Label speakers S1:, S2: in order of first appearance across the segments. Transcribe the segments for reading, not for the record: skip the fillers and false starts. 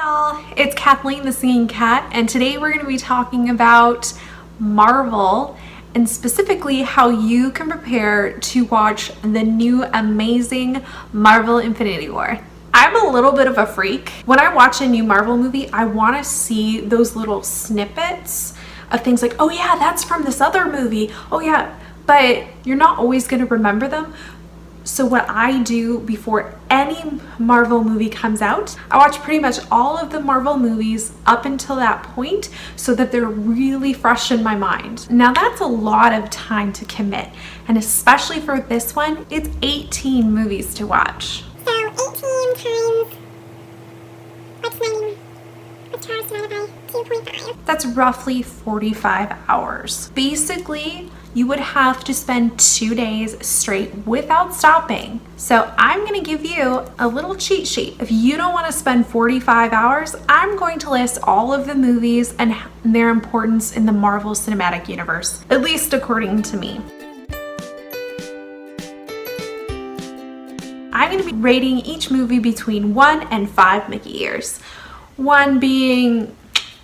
S1: y'all, it's Kathleen the Singing Cat, and today we're going to be talking about Marvel and specifically how you can prepare to watch the new amazing Marvel Infinity War. I'm a little bit of a freak. When I watch a new Marvel movie, I want to see those little snippets of things like, oh yeah, that's from this other movie. Oh yeah, but you're not always going to remember them. So what I do before any Marvel movie comes out, I watch pretty much all of the Marvel movies up until that point so that they're really fresh in my mind. Now that's a lot of time to commit, and especially for this one, it's 18 movies to watch.
S2: So 18 times, what's 9? What's ours divided by 2.5?
S1: That's roughly 45 hours. Basically, you would have to spend 2 days straight without stopping. So I'm going to give you a little cheat sheet. If you don't want to spend 45 hours, I'm going to list all of the movies and their importance in the Marvel Cinematic Universe, at least according to me. I'm going to be rating each movie between 1 and 5 Mickey ears. 1 being,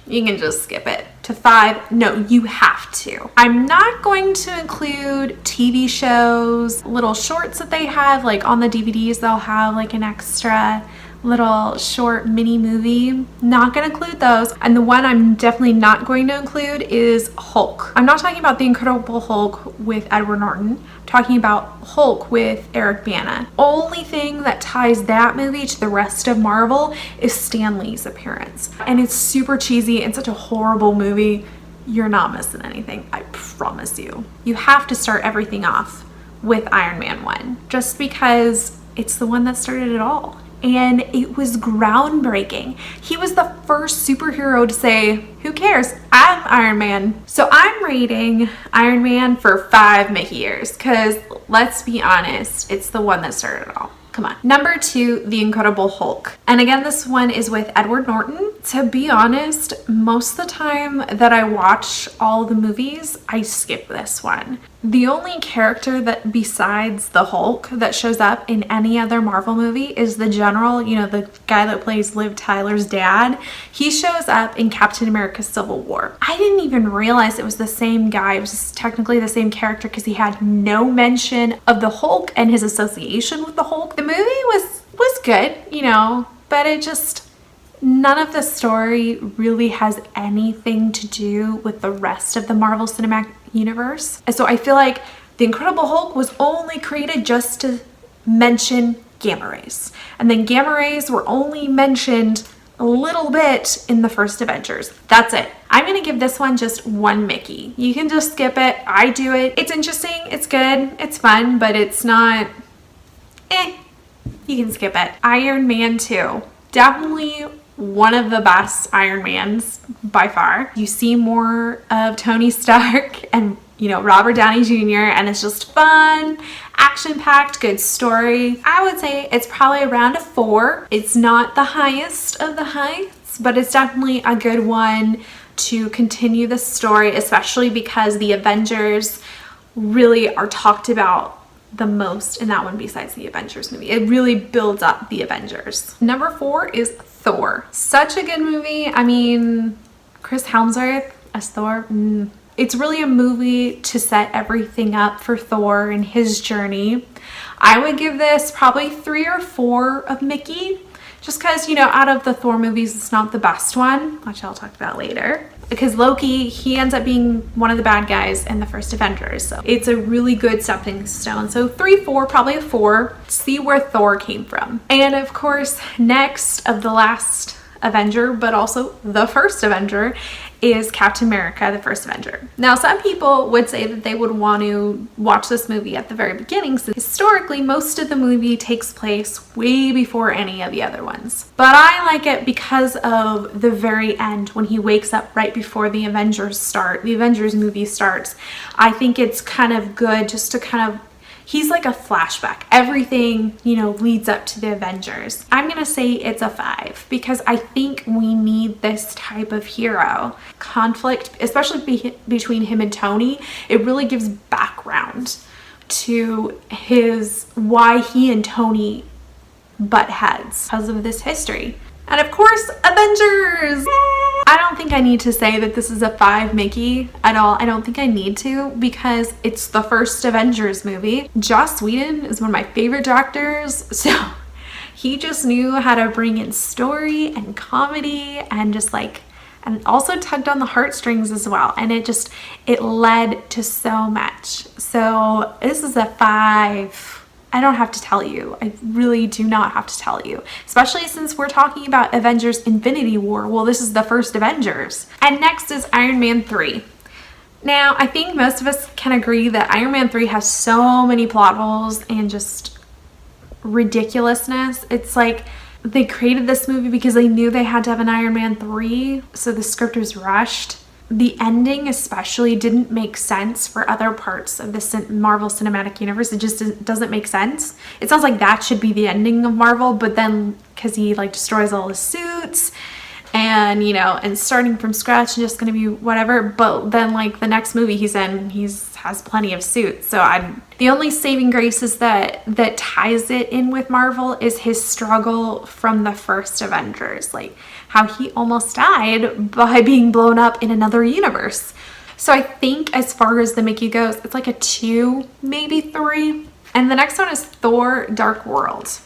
S1: you can just skip it. To 5, no, you have to. I'm not going to include TV shows, little shorts that they have, like on the DVDs, they'll have like an extra little short mini movie. Not gonna include those. And the one I'm definitely not going to include is Hulk. I'm not talking about the Incredible Hulk with Edward Norton. I'm talking about Hulk with Eric Bana. Only thing that ties that movie to the rest of Marvel is Stan Lee's appearance. And it's super cheesy and such a horrible movie. You're not missing anything, I promise you. You have to start everything off with Iron Man 1, just because it's the one that started it all. And it was groundbreaking. He was the first superhero to say, who cares? I'm Iron Man. So I'm rating Iron Man for 5 Mickey ears, because let's be honest, it's the one that started it all. Come on. Number 2, The Incredible Hulk. And again, this one is with Edward Norton. To be honest, most of the time that I watch all the movies, I skip this one. The only character that besides the Hulk that shows up in any other Marvel movie is the General, you know, the guy that plays Liv Tyler's dad. He shows up in Captain America Civil War. I didn't even realize it was the same guy. It was technically the same character because he had no mention of the Hulk and his association with the Hulk. The movie was good, you know, but it just, none of the story really has anything to do with the rest of the Marvel Cinematic Universe. And so I feel like The Incredible Hulk was only created just to mention gamma rays. And then gamma rays were only mentioned a little bit in the first Avengers. That's it. I'm gonna give this one just 1 Mickey. You can just skip it. I do it. It's interesting, it's good, it's fun, but it's not, you can skip it. Iron Man 2. Definitely one of the best Iron Mans by far. You see more of Tony Stark and, you know, Robert Downey Jr. and it's just fun, action-packed, good story. I would say it's probably around a 4. It's not the highest of the heights, but it's definitely a good one to continue the story, especially because the Avengers really are talked about the most in that one besides the Avengers movie. It really builds up the Avengers. Number 4 is Thor. Such a good movie. I mean, Chris Hemsworth as Thor. It's really a movie to set everything up for Thor and his journey. I would give this probably 3 or 4 of Mickey, just because, you know, out of the Thor movies, it's not the best one, which I'll talk about later. Because Loki, he ends up being one of the bad guys in the first Avengers. So it's a really good stepping stone. So 3, 4, probably a 4. See where Thor came from. And of course, next of the last Avenger, but also the first Avenger, is Captain America, the first Avenger. Now, some people would say that they would want to watch this movie at the very beginning. So historically, most of the movie takes place way before any of the other ones. But I like it because of the very end when he wakes up right before the Avengers movie starts. I think it's kind of good just to kind of, he's like a flashback. Everything, you know, leads up to the Avengers. I'm gonna say it's a 5 because I think we need this type of hero. Conflict, especially between him and Tony, it really gives background to why he and Tony butt heads because of this history. And of course, Avengers! I don't think I need to say that this is a 5 Mickey at all. I don't think I need to because it's the first Avengers movie. Joss Whedon is one of my favorite directors, so he just knew how to bring in story and comedy and just like, and also tugged on the heartstrings as well. And it led to so much. So this is a 5. I don't have to tell you. I really do not have to tell you, especially since we're talking about Avengers Infinity War. Well, this is the first Avengers. And next is Iron Man 3. Now, I think most of us can agree that Iron Man 3 has so many plot holes and just ridiculousness. It's like they created this movie because they knew they had to have an Iron Man 3, so the script was rushed. The ending especially didn't make sense for other parts of the Marvel Cinematic Universe. It just doesn't make sense. It sounds like that should be the ending of Marvel, but then because he like destroys all his suits and, you know, and starting from scratch and just gonna be whatever, but then like the next movie he's in, has plenty of suits. So the only saving grace is that ties it in with Marvel is his struggle from the first Avengers, like how he almost died by being blown up in another universe. So I think as far as the Mickey goes, it's like a 2, maybe 3. And the next one is Thor: Dark World.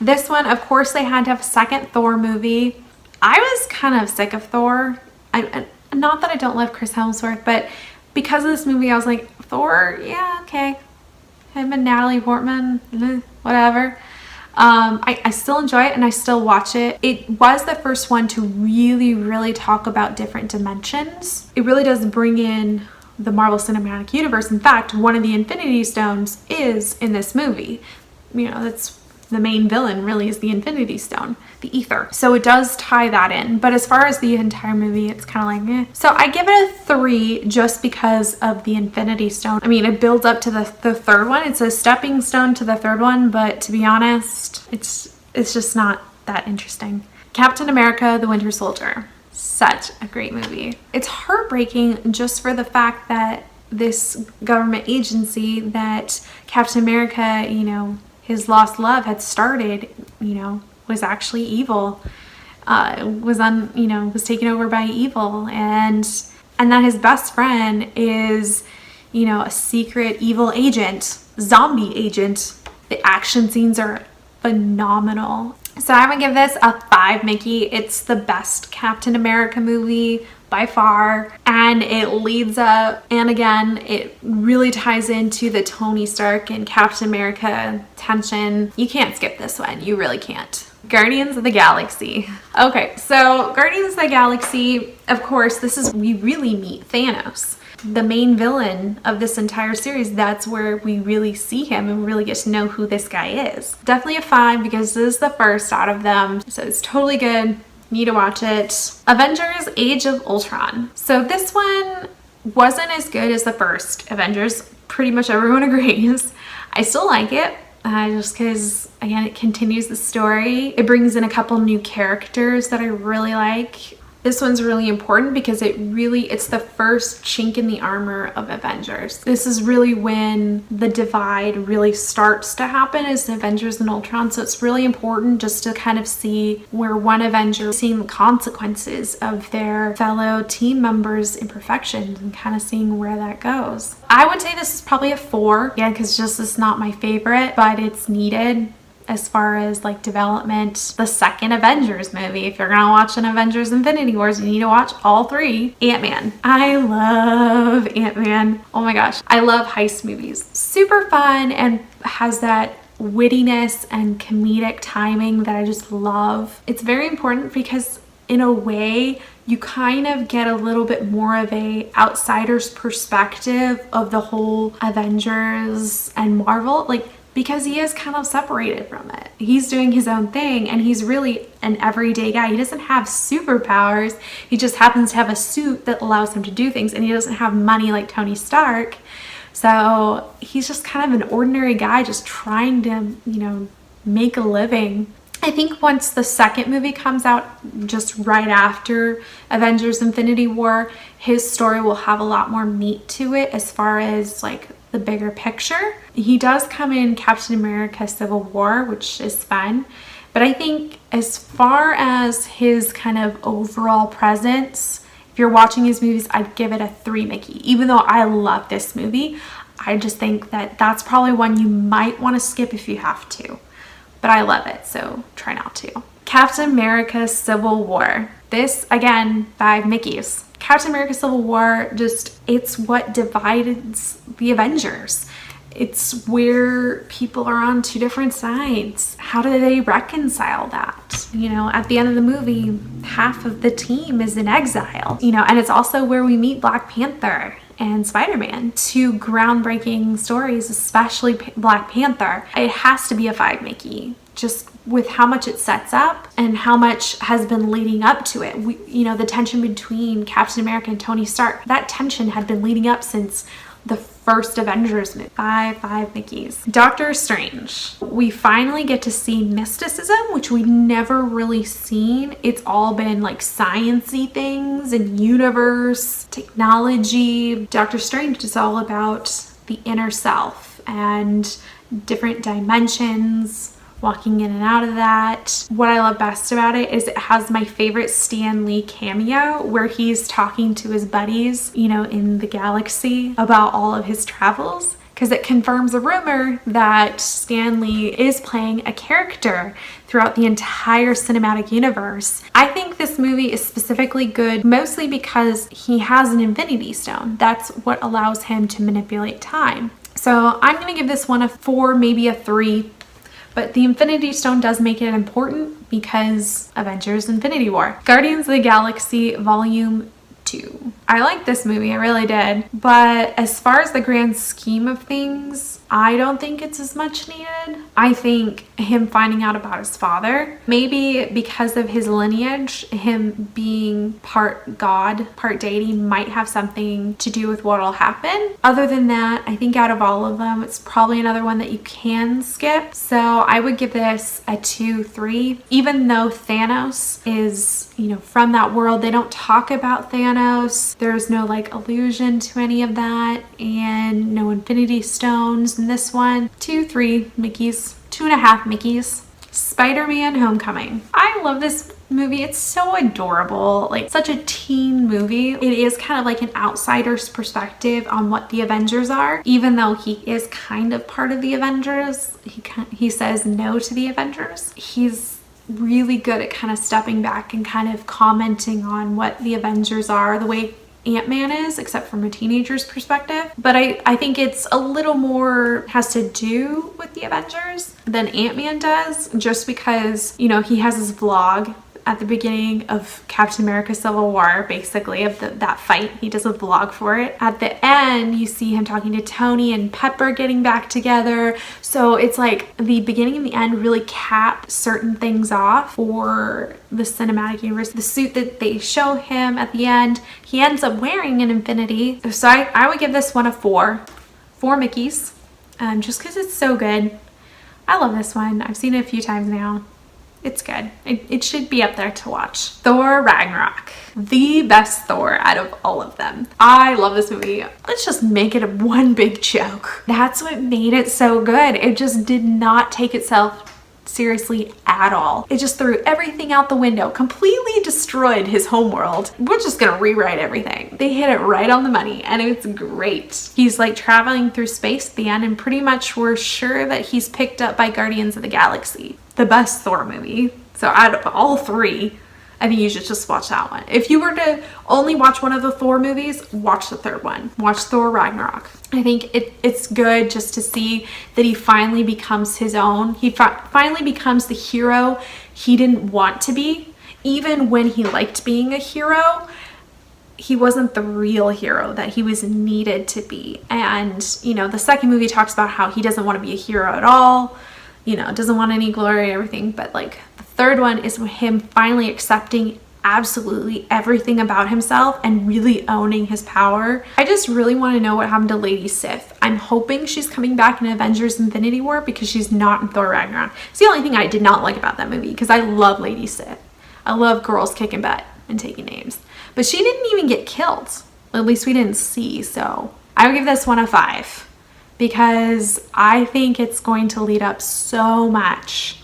S1: This one, of course, they had to have a second Thor movie. I was kind of sick of Thor. Not that I don't love Chris Hemsworth, but because of this movie, I was like, Thor, yeah, okay. Him and Natalie Portman, whatever. I still enjoy it and I still watch it. It was the first one to really talk about different dimensions. It really does bring in the Marvel Cinematic Universe. In fact, one of the Infinity Stones is in this movie. You know, that's the main villain really is the Infinity Stone, the ether. So it does tie that in. But as far as the entire movie, it's kind of like, eh. So I give it a 3 just because of the Infinity Stone. I mean, it builds up to the third one. It's a stepping stone to the third one, but to be honest, it's just not that interesting. Captain America: The Winter Soldier. Such a great movie. It's heartbreaking just for the fact that this government agency that Captain America, you know, his lost love had started, you know, was actually evil, was taken over by evil, and that his best friend is, you know, a secret evil agent, zombie agent. The action scenes are phenomenal. So I'm gonna give this a 5 Mickey. It's the best Captain America movie by far, and it leads up, and again, it really ties into the Tony Stark and Captain America tension. You can't skip this one. You really can't. Guardians of the Galaxy. Okay, so Guardians of the Galaxy, of course, we really meet Thanos, the main villain of this entire series. That's where we really see him and really get to know who this guy is. Definitely a 5 because this is the first out of them, so it's totally good. Need to watch it. Avengers Age of Ultron. So this one wasn't as good as the first Avengers. Pretty much everyone agrees. I still like it just because, again, it continues the story. It brings in a couple new characters that I really like. This one's really important because it's the first chink in the armor of Avengers. This is really when the divide really starts to happen as Avengers and Ultron. So it's really important just to kind of see where one Avenger is seeing the consequences of their fellow team members' imperfections and kind of seeing where that goes. I would say this is probably a 4, again, because just it's not my favorite, but it's needed. As far as like development, the second Avengers movie. If you're gonna watch an Avengers Infinity Wars, you need to watch all 3. Ant-Man. I love Ant-Man. Oh my gosh. I love heist movies. Super fun and has that wittiness and comedic timing that I just love. It's very important because in a way you kind of get a little bit more of a outsider's perspective of the whole Avengers and Marvel. Like, because he is kind of separated from it. He's doing his own thing and he's really an everyday guy. He doesn't have superpowers. He just happens to have a suit that allows him to do things, and he doesn't have money like Tony Stark. So he's just kind of an ordinary guy just trying to, you know, make a living. I think once the second movie comes out, just right after Avengers Infinity War, his story will have a lot more meat to it as far as like the bigger picture. He does come in Captain America Civil War, which is fun, But I think as far as his kind of overall presence, if you're watching his movies, I'd give it a 3 Mickey. Even though I love this movie, I just think that that's probably one you might want to skip if you have to. But I love it, so try not to. Captain America Civil War. This, again, 5 Mickeys. Captain America Civil War, it's what divides the Avengers. It's where people are on 2 different sides. How do they reconcile that? You know, at the end of the movie, half of the team is in exile. You know, and it's also where we meet Black Panther and Spiderman. 2 groundbreaking stories, especially Black Panther. It has to be a 5 Mickey, just with how much it sets up and how much has been leading up to it. You know, the tension between Captain America and Tony Stark, that tension had been leading up since the first Avengers movie. 5 Mickeys. Doctor Strange. We finally get to see mysticism, which we never really seen. It's all been like science-y things and universe, technology. Doctor Strange is all about the inner self and different dimensions, walking in and out of that. What I love best about it is it has my favorite Stan Lee cameo where he's talking to his buddies, you know, in the galaxy about all of his travels, because it confirms a rumor that Stan Lee is playing a character throughout the entire cinematic universe. I think this movie is specifically good mostly because he has an Infinity Stone. That's what allows him to manipulate time. So I'm gonna give this one a 4, maybe a 3. But the Infinity Stone does make it important because Avengers Infinity War. Guardians of the Galaxy Volume 2. I liked this movie, I really did. But as far as the grand scheme of things, I don't think it's as much needed. I think him finding out about his father, maybe because of his lineage, him being part god, part deity, might have something to do with what'll happen. Other than that, I think out of all of them, it's probably another one that you can skip. So I would give this a 2, 3. Even though Thanos is, you know, from that world, they don't talk about Thanos. There's no like allusion to any of that, and no Infinity Stones in this one. 2, 3 Mickeys, 2.5 Mickeys. Spider-Man Homecoming. I love this movie. It's so adorable, like such a teen movie. It is kind of like an outsider's perspective on what the Avengers are, even though he is kind of part of the Avengers. He says no to the Avengers. He's really good at kind of stepping back and kind of commenting on what the Avengers are, the way Ant-Man is, except from a teenager's perspective. But I think it's a little more has to do with the Avengers than Ant-Man does, just because, you know, he has his vlog at the beginning of Captain America Civil War, basically, of that fight. He does a vlog for it. At the end, you see him talking to Tony and Pepper getting back together. So it's like the beginning and the end really cap certain things off for the cinematic universe. The suit that they show him at the end, he ends up wearing an Infinity. So I would give this one a 4. 4 Mickeys, just because it's so good. I love this one. I've seen it a few times now. It's good. It should be up there to watch. Thor Ragnarok. The best Thor out of all of them. I love this movie. Let's just make it one big joke. That's what made it so good. It just did not take itself seriously at all. It just threw everything out the window, completely destroyed his homeworld. We're just gonna rewrite everything. They hit it right on the money, and it's great. He's like traveling through space at the end, and pretty much we're sure that he's picked up by Guardians of the Galaxy. The best Thor movie. So out of all 3, I think you should just watch that one. If you were to only watch one of the Thor movies, watch the 3rd one. Watch Thor Ragnarok. I think it's good just to see that he finally becomes his own. He finally becomes the hero he didn't want to be. Even when he liked being a hero, he wasn't the real hero that he was needed to be. And, you know, the 2nd movie talks about how he doesn't want to be a hero at all. You know, doesn't want any glory, everything. But like the 3rd one is him finally accepting absolutely everything about himself and really owning his power. I just really want to know what happened to Lady Sif. I'm hoping she's coming back in Avengers Infinity War because she's not in Thor Ragnarok. It's the only thing I did not like about that movie, because I love Lady Sif. I love girls kicking butt and taking names. But she didn't even get killed. At least we didn't see. So I would give this one a 5. Because I think it's going to lead up so much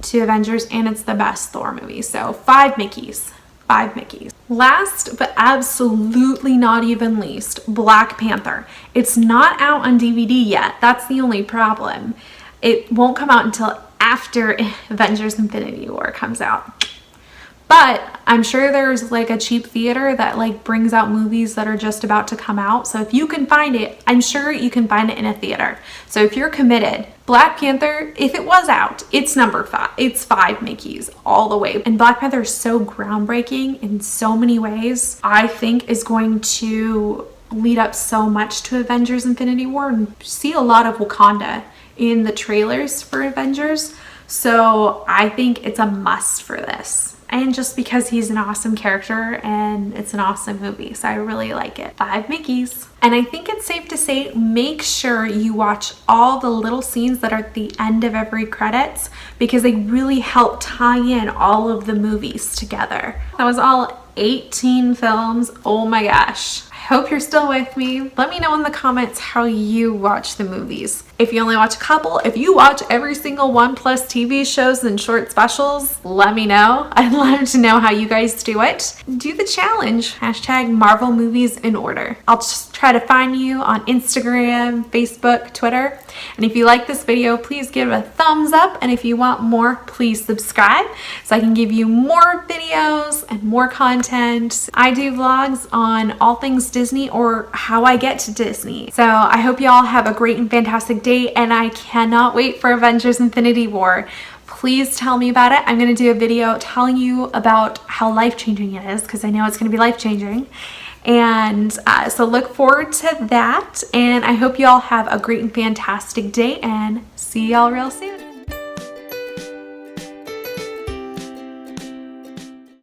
S1: to Avengers, and it's the best Thor movie. So 5 Mickeys. 5 Mickeys. Last but absolutely not even least, Black Panther. It's not out on DVD yet. That's the only problem. It won't come out until after Avengers Infinity War comes out. But I'm sure there's like a cheap theater that like brings out movies that are just about to come out. So if you can find it, I'm sure you can find it in a theater. So if you're committed, Black Panther, if it was out, it's number 5. It's 5 Mickeys all the way. And Black Panther is so groundbreaking in so many ways. I think is going to lead up so much to Avengers Infinity War, and see a lot of Wakanda in the trailers for Avengers. So I think it's a must for this. And just because he's an awesome character and it's an awesome movie. So I really like it. 5 Mickeys. And I think it's safe to say, make sure you watch all the little scenes that are at the end of every credits, because they really help tie in all of the movies together. That was all 18 films. Oh my gosh. I hope you're still with me. Let me know in the comments how you watch the movies. If you only watch a couple, if you watch every single one plus TV shows and short specials, let me know. I'd love to know how you guys do it. Do the challenge. Hashtag Marvel movies in order. I'll just try to find you on Instagram, Facebook, Twitter. And if you like this video, please give it a thumbs up. And if you want more, please subscribe so I can give you more videos and more content. I do vlogs on all things Disney or how I get to Disney. So I hope you all have a great and fantastic day, and I cannot wait for Avengers Infinity War. Please tell me about it. I'm going to do a video telling you about how life-changing it is, because I know it's going to be life-changing. And so look forward to that, and I hope you all have a great and fantastic day, and see y'all real soon.